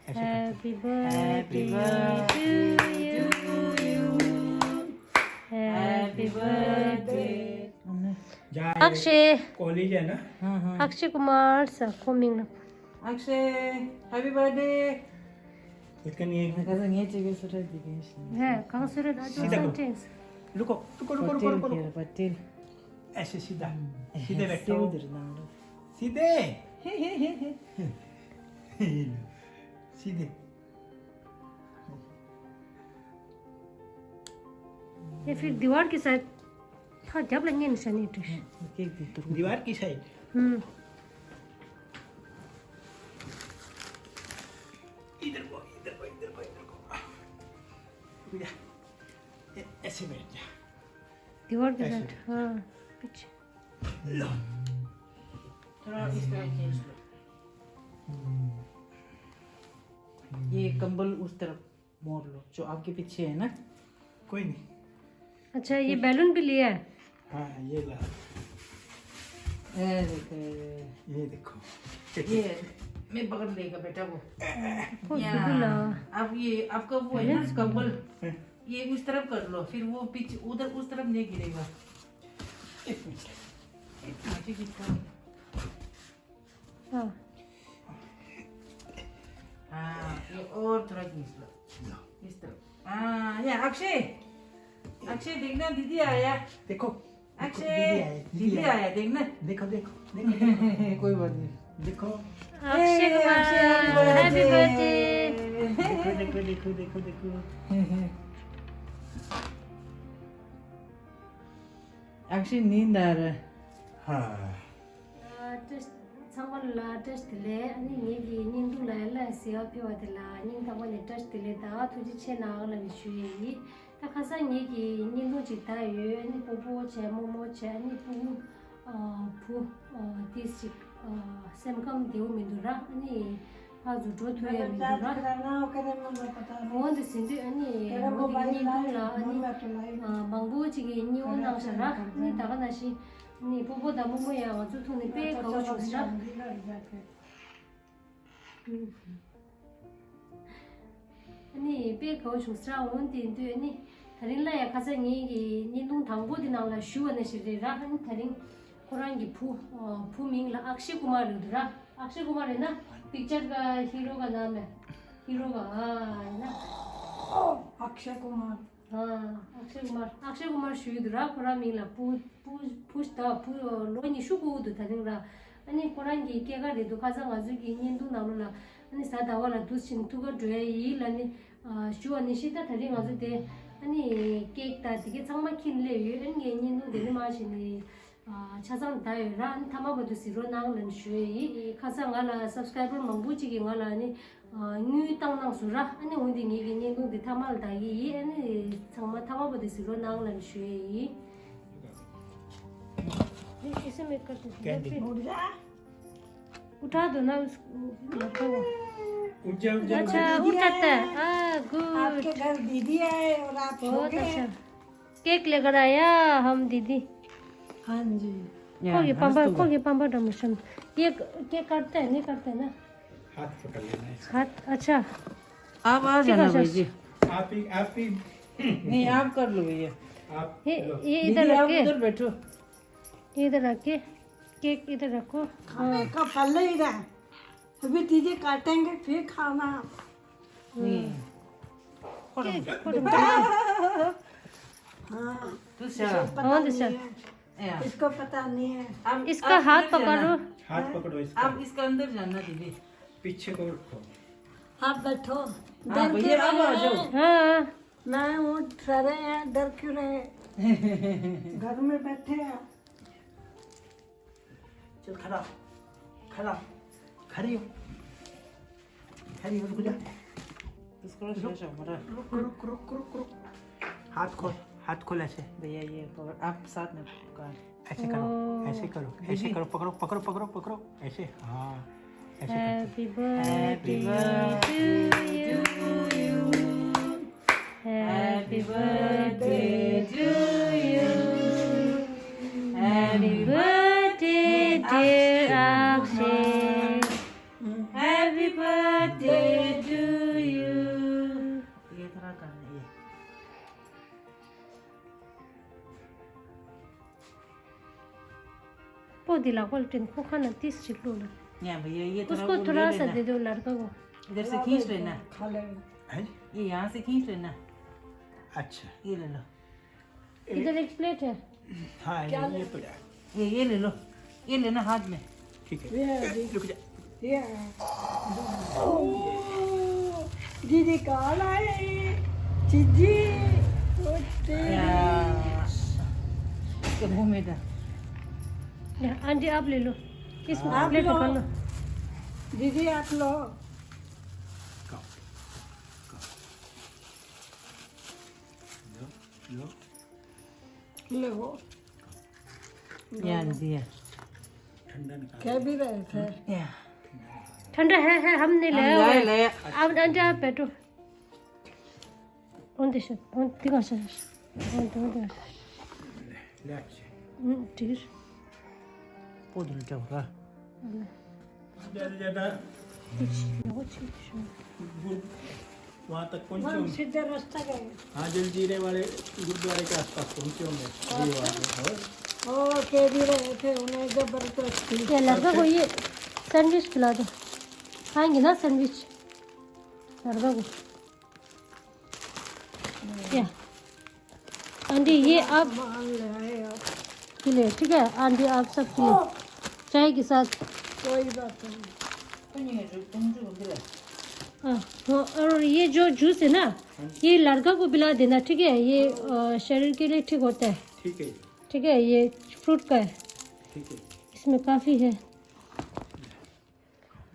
Happy birthday to you. Happy birthday. Akshay college है ना Akshay Kumar sir coming up. Akshay happy birthday लेकिन ये 가서 얘 집에 술을 드리겠습니다. 네, 강수를 아주 센텐스. रुको रुको रुको रुको रुको रुको 버틸 ऐसे सीधा सीधे बैठो 세우들 나오는 सीधे सीधे या फिर दीवार के साथ था जब लगने निशानी ट्रिश. केक दी दीवार की साइड इधर को इधर को इधर को इधर को जा ऐसे बैठ जा दीवार के साथ हाँ पीछे. लो थोड़ा इस तरह खींच लो ये कंबल उस तरफ मोड़ लो जो आपके पीछे है ना कोई नहीं अच्छा ये बैलून भी लिया है. हाँ ये ला ये देखो ये मैं पकड़ लेगा बेटा वो बिल्कुल अब ये आपका वो है ना कंबल ये उस तरफ कर लो फिर वो पीछे उधर उस तरफ नहीं गिरेगा एक मिनट नीचे गिरता हाँ हाँ ये और थोड़ा खींच लो इस तरफ हाँ ये अक्षय अक्षय देखना दीदी आया देखो अक्षय दीदी आया देखना देखो देखो देखो कोई बात नहीं देखो अक्षय कुमार हैप्पी बर्थडे. देखो देखो देखो देखो देखो अक्षय नींद आ रहा है हाँ 상관을 테스트래 아니 얘기 님도 라일라 세요 표와들라 님 당원에 테스트래다 도지체 나가는 주의 다 가서 얘기 님도 지다유 아니 보보 제모모 제니 부 디스트릭 샘컴 디오미두라 아니 아주 좋도야 미두라 뭔데 신데 아니 님도라 아니 망보지기 니오나셔라 아니 다가나시 니 보보다 뭐야 아주 돈이 꽤 가오셨어. 아니 꽤 가오셨어. 원딘도 아니 다른라야 가서 니 니동 당고디 나올라 슈원에 시리라 한 다른 고란기 부밍라 악시 구마르드라 악시 구마르나 픽처가 히로가 나메 히로가 나 अक्षय कुमार हाँ अक्षय कुमार शुद्रा कोरा मिला पुष्टा लोनी शुगुद थारिंगरा अनि कोरांगी केगा रे दु खाजा गाजुगी निंदु नामला अनि सादा वाला दुसिन तुगा ड्रे इलानी शु अनि सिता थारिंग गाजु दे अनि केक ता दिगे चांगमा खिनले य अनि निंदु देने मासिनी 차상 다이라 안 타마버도 시로 나는 슈이 카상가라 서브스크라이버 망부지기 말라 아니 뉴 땅낭 수라 아니 어디 니기 니도 타말 다이 아니 정말 타마버도 시로 나는 슈이 इसे मैं कर दूँ उठा दो ना उसको उठ जा अच्छा उठाता है गुड आपके घर दीदी आए और आप हो बहुत गए अच्छा केक लेकर आया हम दीदी हाँ जी कोगी पंपा डमशन ये केक काटते हैं नहीं करते ना हाथ पकड़ लेना है हाथ अच्छा आप आ जाना भाई जी आप ही नहीं आप कर लो भैया आप ये इधर दीदी आप रख उधर बैठो के इधर रख के केक इधर रखो खाने का पल ही रहा अभी दीदी काटेंगे फिर खाना हाँ तू चल हाँ दिशा इसको पता नहीं है अब इसका हाथ पकड़ो हाथ पकड़ो इसका आप इसका अंदर जाना दीदी पीछे को रखो आप बैठो हाँ भैया अब आ जाओ हाँ मैं हूँ डरे हैं डर क्यों रहे घर में बैठे हैं चल खड़ा खड़ा खड़ी हो रुक जा इसको शोशा मरा रुक हाथ खोल ऐसे भैया ये पकड़ आप साथ में पकड़ ऐसे करो ऐसे करो पकड़ो ऐसे हाँ ऐसे Happy birthday to you. Happy birthday to you. Happy birthday dear Akshay. Happy birthday to खो दिला को टिन खो खाना 30 चिकलो ला यहाँ भैया ये उसको थोड़ा सा दे दो लड़का को इधर से खींच लेना खा लेंगे हैं? ये यहाँ से खींच लेना अच्छा ये ले लो इधर एक प्लेट है हाँ ये पड़ा है। ये ले लो ये लेना हाथ में ठीक है ये रुक जा ये दीदी कॉल आए चीजी इसके मुंह में डाल आंटी आप ले लो इसमें आप प्लेट लो। पकड़ लो दीदी आप लो लो ले वो यहाँ दिया ठंडा निकाल कह भी रहे थे यहाँ ठंडा है हमने लाया हुआ है। ले अब आंटी आप बैठो on the ship on the gas on the ले अच्छा ठीक पोदल जाऊँगा ज़्यादा वहाँ तक पहुँचे हम होंगे सीधे रास्ता गए हाँ जलजीरे वाले गुरुद्वारे के आसपास पहुँचे होंगे ये वाले ओ कह भी रहे थे उन्हें जबरदस्ती ये लड़का को ये सैंडविच खिला दो खाएंगे ना सैंडविच लड़का को क्या आंटी ये आप मान ले आए आप खिले ठीक है आंटी आप सब खिले चाय के साथ कोई बात नहीं हाँ हाँ, और ये जो जूस है ना ये लड़का को पिला देना ठीक है ये शरीर के लिए ठीक होता है ठीक है ठीक है ये फ्रूट का है ठीक है इसमें काफ़ी है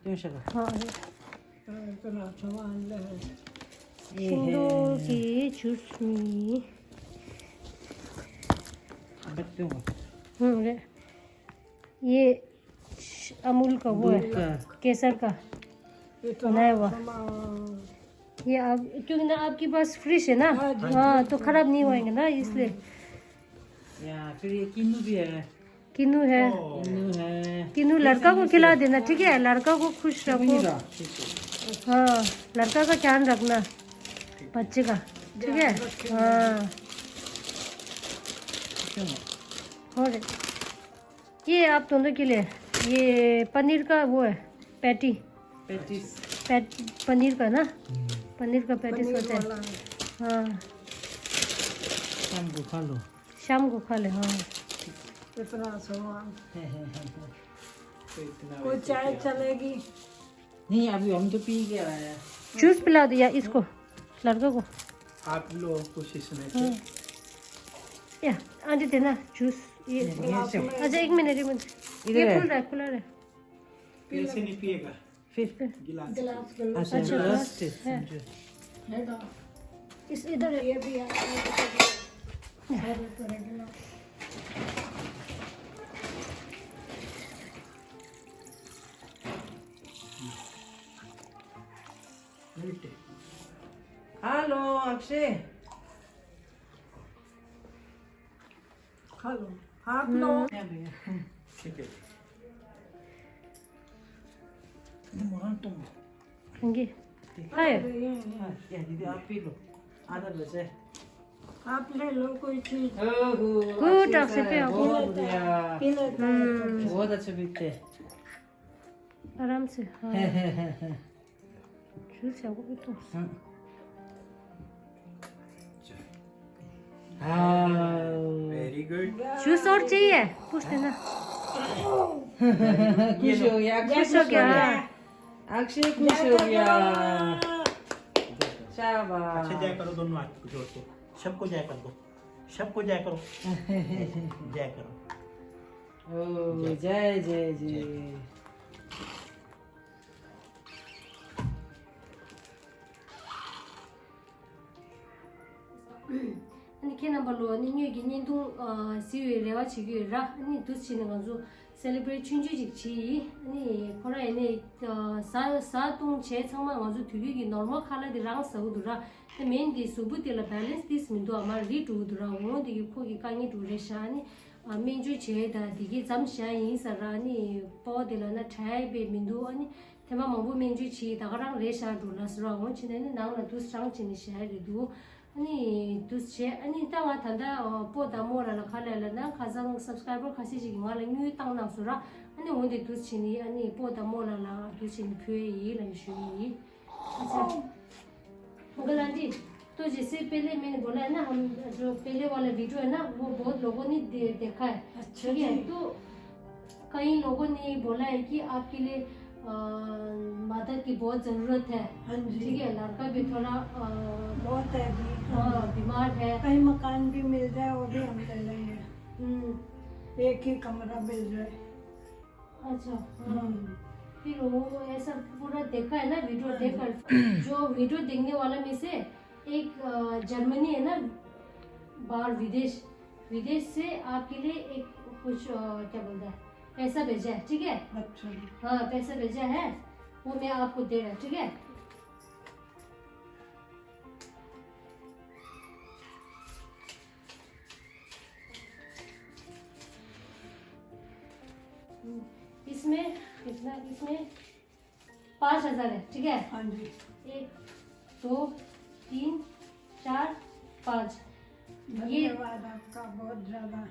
हाँ इतना सामान ले आए सिंदूर के जूस में बच्चों रे। ये अमूल का वो है केसर का बनाया हुआ ये आप क्योंकि ना आपके पास फ्रिज है ना हाँ तो खराब नहीं होएंगे ना इसलिए यहाँ फिर ये किन्नू भी है किन्नू है किन्नू है किन्नू लड़का को खिला देना ठीक है लड़का को खुश रखो हाँ लड़का का ध्यान रखना बच्चे का ठीक है हाँ और ये आप दोनों के लिए ये पनीर का वो है पैटी पेटिस पनीर का ना पनीर का पैटीस होता है हाँ शाम को खा लो शाम को खा ले हाँ इतना सामान तो इतना कोई चाय चलेगी नहीं अभी हम तो पी के आए हैं जूस पिला दिया इसको लड़का को आप लोग कोशिश में थे या आंटी देना जूस ये अच्छा एक मिनट ये खुल रहा है कैसे नहीं पिएगा फिर गिलास गिलास के अच्छा अच्छा, लास्ट है। है ना इस इधर है ये भी है सारे तरह गिलास मिलते हेलो अक्षय खा लो आप लो यहाँ भैया ठीक है होंगे हाय या दीदी आप पी लो आधा बचे आप ले लो कोई चीज गुड अक्षय पे आओ बहुत बढ़िया पी लेते हैं बहुत अच्छे पीते आराम से हाँ जूस है वो भी तो वेरी गुड जूस और चाहिए पूछ लेना खुश हो गया खुश हो गया अक्षय खुश हो गया शाबाश अच्छा जय करो दोनों हाथ को जोड़ के सबको जय कर दो सबको जय करो जय करो ओ जय जय जय 아니 걔는 발로 니뉴기 년도 시위레와 지기라 아니 두치는 건조 celebrate 춘주직지 아니 코라에네 사동 제청만 건조 되게 normal 칼라디랑 서우드라 메인기 수부텔라 balance this 민도 아마 리두드라 오는데 거기 강이 두레샤니 민주 제다 디기 잠샤인 사라니 포딜라나 차이베 민도 아니 테마 마부 민주 치 다가랑 레샤 둘라스라 원치네는 나오나 두스랑 치니 샤이도 아니 두체 아니 땅아 탄다 보다 뭐라 칼래나 가장 subscriber 가시지 말아 뉴 땅 나서라 아니 원데 두치니 아니 보다 뭐라 두치니 표에 런슈이 अच्छा अंकल आंटी तो जैसे पहले मैंने बोला है ना हम जो पहले वाला वीडियो है ना वो बहुत लोगों ने देखा है अच्छा ठीक है तो कई लोगों ने बोला है कि आपके लिए मदद की बहुत ज़रूरत है हाँ जी ठीक है लड़का भी थोड़ा बहुत है जी बीमार है कहीं मकान भी मिल जाए वो भी हम ले लेंगे एक ही कमरा मिल जाए अच्छा फिर वो ऐसा पूरा देखा है ना वीडियो देखकर जो वीडियो देखने वाला में से एक जर्मनी है ना बाहर विदेश से आपके लिए एक कुछ क्या बोलता है पैसा भेजा है ठीक है अच्छा हाँ पैसा भेजा है वो मैं आपको दे रहा ठीक है इसमें कितना इसमें 5,000 है ठीक है हाँ जी 1 2 3 4 5 ये धन्यवाद आपका बहुत ज्यादा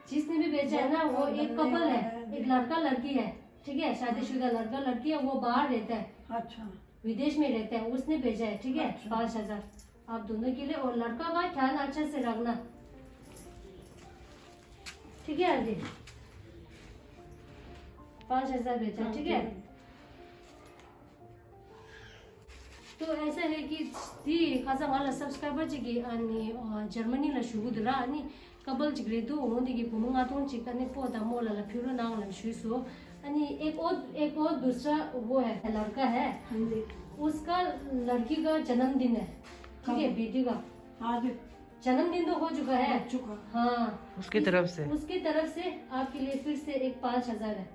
जिसने भी बेचा है ना वो एक कपल है एक लड़का लड़की है ठीक है शादीशुदा लड़का लड़की है वो बाहर रहता है अच्छा विदेश में रहता है उसने भेजा है ठीक है 5,000 आप दोनों के लिए और लड़का का ख्याल अच्छा से रखना ठीक है आंटी 5,000 भेजा ठीक है तो ऐसा है कि ती खासा मला सबस्क्राइबर चिकी आणि जर्मनीला शुगुदरा आणि कबल चिकरेदो ओंदिगी पुमुंगा तों चिकने पोदा मोला ला फिरो नांगला शुसो आणि एक और दूसरा वो है लड़का है हाँ जी उसका लड़की का जन्मदिन है ठीक है बेटी का आज जन्मदिन तो हो चुका है चुका हाँ उसकी तरफ से आपके लिए फिर से एक 5,000 है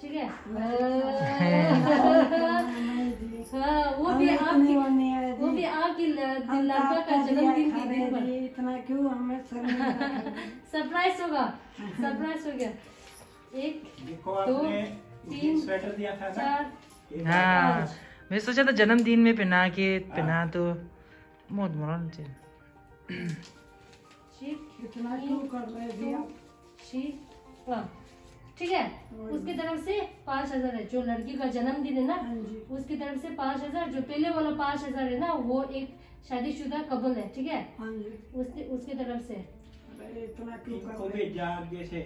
ठीक है हाँ वो भी आपकी लड़का का जन्मदिन के दिन पर इतना क्यों हमें सरप्राइज हो गया 1 देखो 2 आपने 3 स्वेटर दिया था ना 4 हाँ मैं सोचा था जन्मदिन में पहना तो बहुत मोरा इतना क्यों कर रहे भैया ठीक है उसकी तरफ से 5,000 है जो लड़की का जन्मदिन है ना हाँ जी उसकी तरफ से 5,000 जो पहले वाला 5,000 है ना वो एक शादीशुदा कपल है ठीक है हाँ जी उसकी तरफ से अरे इतना क्यों कर इनको रहे भेजा आगे से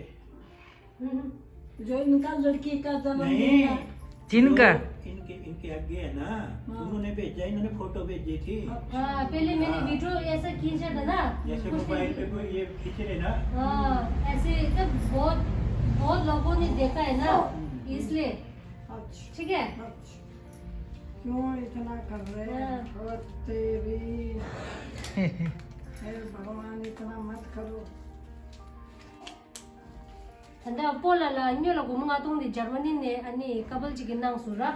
जो इनका लड़की का जन्मदिन नहीं है जिनका जो इनके आगे है ना उन्होंने भेजा इन्होंने फोटो भेजी थी हाँ पहले मैंने वीडियो ऐसा खींचा था ना जैसे कुछ मोबाइल दिन- पे कोई ये खींच रहे ना हाँ ऐसे तब बहुत लोगों ने देखा है ना इसलिए अच्छा ठीक है अच्छा क्यों इतना कर रहे हैं हाँ। और तेरी हे भगवान इतना मत करो tanda pola la nyola kumunga tong di Germany ne ani kabal jigin nang sura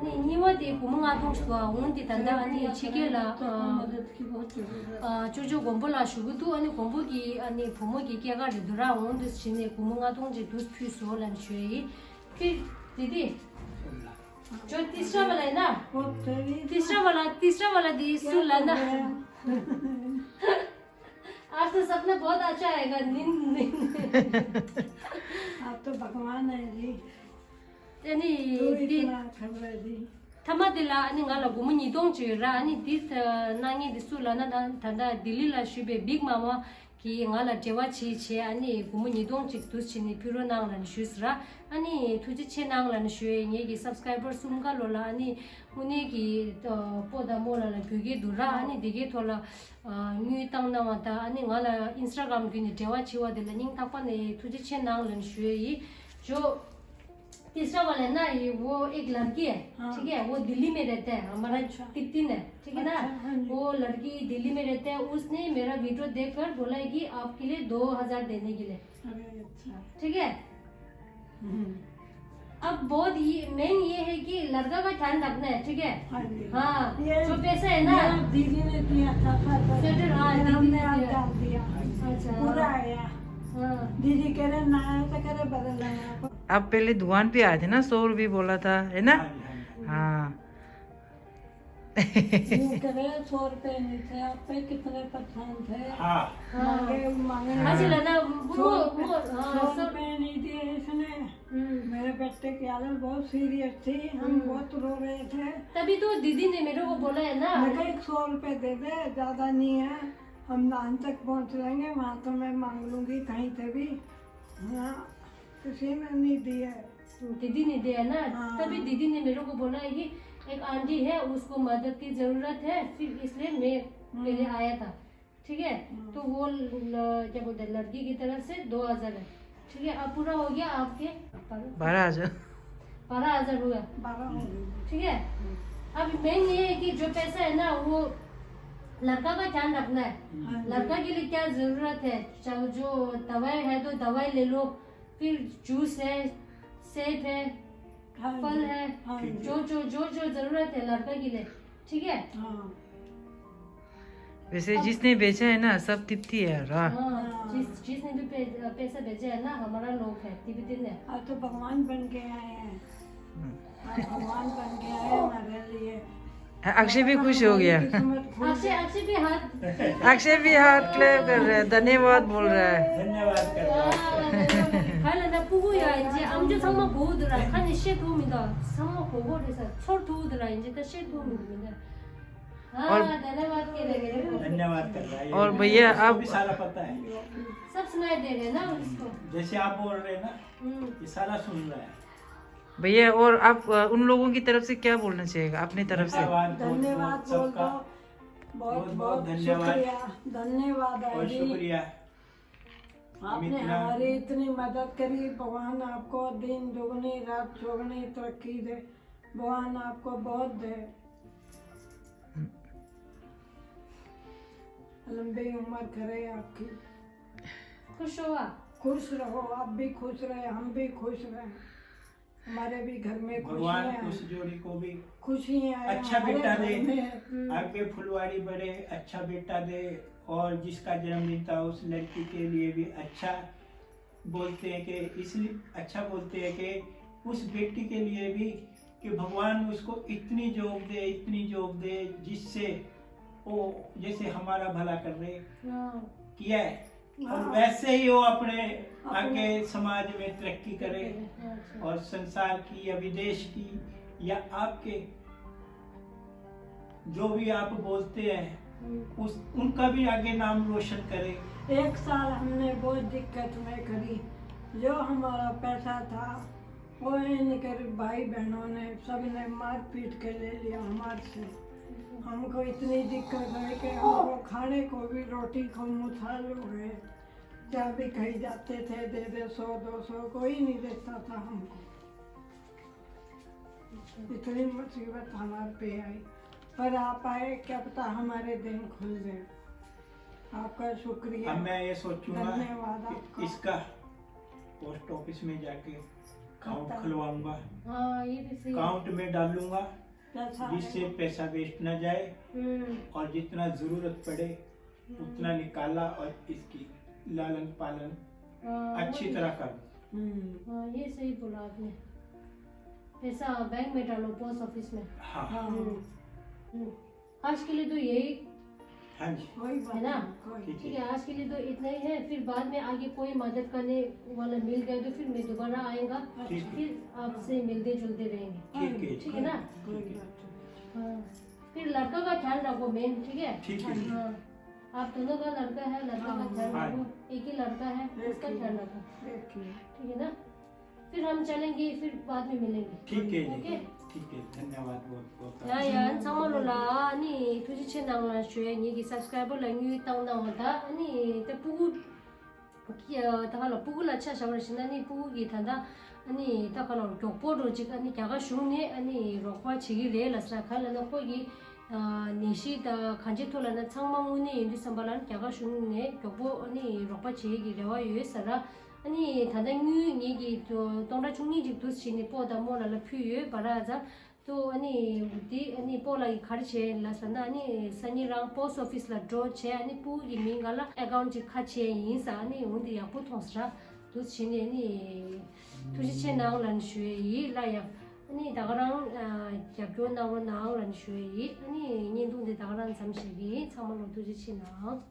ani niwa di kumunga tong swa undi tanda ani chike la मदद की बहुत जरूरत है jojo gombo la shugudu ani gombo gi ani phomo gi kya ga dura undi chine kumunga tong ji dus phu so lan chui फिर दीदी जो तीसरा वाला है ना वो तेरी तीसरा वाला दी सुला ना आज तो सपना बहुत अच्छा आएगा नींद आप तो भगवान है जी यानी तो दी इतना कर रहे जी tamadila ani ngala gumuni dongchi ra ani dit nangi disula na tanda dilila shibe big mama ki ngala jewa chi che ani gumuni dongchi tuschini piro nangla ni shusra ani tuji che nangla ni shue nge gi subscriber sumga lola ani uni gi poda mola la gyuge dura ani dige thola ngi tang na mata ani ngala instagram gi ni jewa chi wa de la ning takpa ne tuji che nangla ni shue yi jo तीसरा वाला है ना ये वो एक लड़की है ठीक है वो दिल्ली में रहता है हमारा तिप्तिन है ठीक है ना वो लड़की दिल्ली में रहता है उसने मेरा वीडियो देखकर बोला है कि आपके लिए 2,000 देने के लिए अरे अच्छा ठीक है अब बहुत ये मेन ये है कि लड़का का ध्यान रखना है ठीक है हाँ जी हाँ ये- जो पैसा है ना मेरा दीदी ने दिया था स्वेटर, हाँ, दीदी हमने ने आप दिया। डाल दिया अच्छा पूरा आया हाँ दीदी कह रहे ना आया तो कह रहे बदल आया आप पहले दुकान पे आए थे ना 100 रुपये बोला था है ना हाँ जी, हाँ जी। हाँ यूं करे 100 रुपए नहीं थे, आप पे कितने परेशान थे। हाँ मांगे मांगे आज लाना 100 वो रुपए नहीं दिए इसने। मेरे बेटे की हालत बहुत सीरियस थी, हम बहुत रो रहे थे। तभी तो दीदी ने मेरे को बोला है ना। मैं कहा 100 रुपए दे दे, ज्यादा नहीं है, हम नान तक पहुंच जाएंगे, वहाँ तो मैं मांग लूंगी कहीं से भी। हाँ, किसी ने नहीं दिया। दीदी ने दिया ना। हाँ। तभी दीदी ने मेरे को बोला है कि एक आंटी है उसको मदद की जरूरत है, फिर इसलिए मैं पहले आया था। ठीक है, तो वो क्या बोलते हैं लड़की की तरफ से 2000 है। ठीक है, अब पूरा हो गया आपके 12,000 12,000 हुआ। 12 हो गई। ठीक है, अब मेन ये है कि जो पैसा है ना वो लड़का का ध्यान रखना है। हाँ जी। लड़का के लिए क्या जरूरत है, चाहे जो दवाई है तो दवाई ले लो, फिर जूस है, सेब है, हाँ जी। फल है, हाँ जी। जो जो जो जो जरूरत है लड़का के लिए। ठीक है, हाँ वैसे जिसने बेचा है ना सब तिप्ती है यार। हाँ। हाँ, जिसने भी पैसा भेजा है ना हमारा लोग है तिब्बतिन है। आज तो भगवान बन के आए हैं। आज भगवान बन के आए हमारे लिए। अक्षय भी खुश हो गया। किस्मत खुल अक्षय अक्षय भी हाथ अक्षय भी हाथ क्लेम कर रहा है, धन्यवाद बोल रहा है। धन्यवाद कर रहा हूँ। 하려나 부부야 이제 암주 상마 보호들아 칸이 셰 도움이다 상마 보호에서 철 도우더라 이제 다 셰 도움이다 हाँ धन्यवाद के लगे धन्यवाद कर रहा है। और भैया इसको आप भी सारा पता है, सब सुनाई दे रहे हैं ना उसको। जैसे आप बोल रहे हैं ना ये सारा सुन रहा है। भैया और आप उन लोगों की तरफ से क्या बोलना चाहिएगा अपनी तरफ से? धन्यवाद धन्यवाद बहुत बोल सबका दो। बहुत बहुत बहुत धन्यवाद। शुक्रिया, धन्यवाद और आजी। शुक्रिया। आपने इतना- हमारी इतनी मदद करी। भगवान आपको दिन दुगनी रात चौगनी तरक्की दे। भगवान आपको बहुत दे, लंबी उम्र करे आपकी। खुश हुआ खुश रहो, आप भी खुश रहे, हम भी खुश रहे, हमारे भी घर में भगवान खुशियाँ उस जोड़ी को भी खुशियाँ आए अच्छा हमारे बेटा घर दे, में। आगे फुलवाड़ी बढ़े, अच्छा बेटा दे। और जिसका जन्मदिन था उस लड़की के लिए भी अच्छा बोलते हैं कि इसलिए अच्छा बोलते हैं कि उस बेटी के लिए भी कि भगवान उसको इतनी जॉब दे जिससे वो जैसे हमारा भला कर रहे किया है, और वैसे ही वो अपने आगे समाज में तरक्की करे और संसार की या विदेश की या आपके जो भी आप बोलते हैं उनका भी आगे नाम रोशन करे। 1 साल हमने बहुत दिक्कत में करी, जो हमारा पैसा था वो इनके भाई बहनों ने सब ने मार पीट के ले लिया हमारे से। हमको इतनी दिक्कत है कि हमको खाने को भी रोटी को मुथाल हो गए। जहाँ भी कहीं जाते थे दे 100-200, कोई नहीं देता था हमको। इतनी मुसीबत हमारे पे आई, पर आप आए, क्या पता हमारे दिन खुल गए। आपका शुक्रिया। अब मैं ये सोचूंगा धन्यवाद कि आपका। इसका पोस्ट ऑफिस में जाके अकाउंट खाता। खुलवाऊंगा, हाँ ये भी सही है। अकाउंट में डालूंगा पैसा जिससे पैसा वेस्ट न जाए और जितना जरूरत पड़े उतना निकाला और इसकी लालन पालन हाँ, अच्छी वो- तरह करूं। हाँ ये सही बोला आपने। पैसा बैंक में डालो, पोस्ट ऑफिस में। हाँ हाँ आज के लिए तो यही हाँ जी कोई बात है ना? नहीं, कोई। ठीक ठीक है। है, आज के लिए तो इतना ही है। फिर बाद में आगे कोई मदद करने वाला मिल गया तो फिर मैं दोबारा आएगा, ठीक है। फिर आपसे मिलते जुलते रहेंगे। ठीक है ठीक है ना? कोई बात नहीं। हाँ, फिर लड़का का ख्याल रखो मेन। ठीक है, ठीक है। हाँ, आप दोनों का लड़का है, लड़का का ख्याल हाँ। रखो। एक ही लड़का है, उसका ख्याल रखो। देखिए, ठीक है ना? फिर हम चलेंगे, फिर बाद में मिलेंगे। ठीक है ओके? जी ठीक है। धन्यवाद बहुत बहुत। 야야 상말로라 아니 도대체 채널을 쉬에 니기 subscriber 랭유 땅나오다 아니 때 부구 기야 다가로 부구라 차샤버시나니 부구기 탄다 아니 다가로 격보로 지금 아니 야가 슈네 아니 로파 치기래 라스라 칼라나 거기 니시다 간지토라나 창망운이 인디 선발한 야가 슈네 격보 아니 로파 치기래와 유에서라 아니 다당유 얘기 또 동라 중립직도 신이 보다 뭐라라 피유 바라자 तो अनि बुद्धि अनि पोलाई खर्चे लसना अनि सनी रंग पोस्ट ऑफिस ला ड्रॉ छे अनि पूरी मिंगला अकाउंट ची खचे यिसा अनि उंदी या पुथोसरा तो छिने नि तुझे छे नाउ लन शुए यि ला या 아니 다가랑 잡교 나오는 나오는 쉬이 아니 인도인데 다가랑 잠시기 참말로 두지치나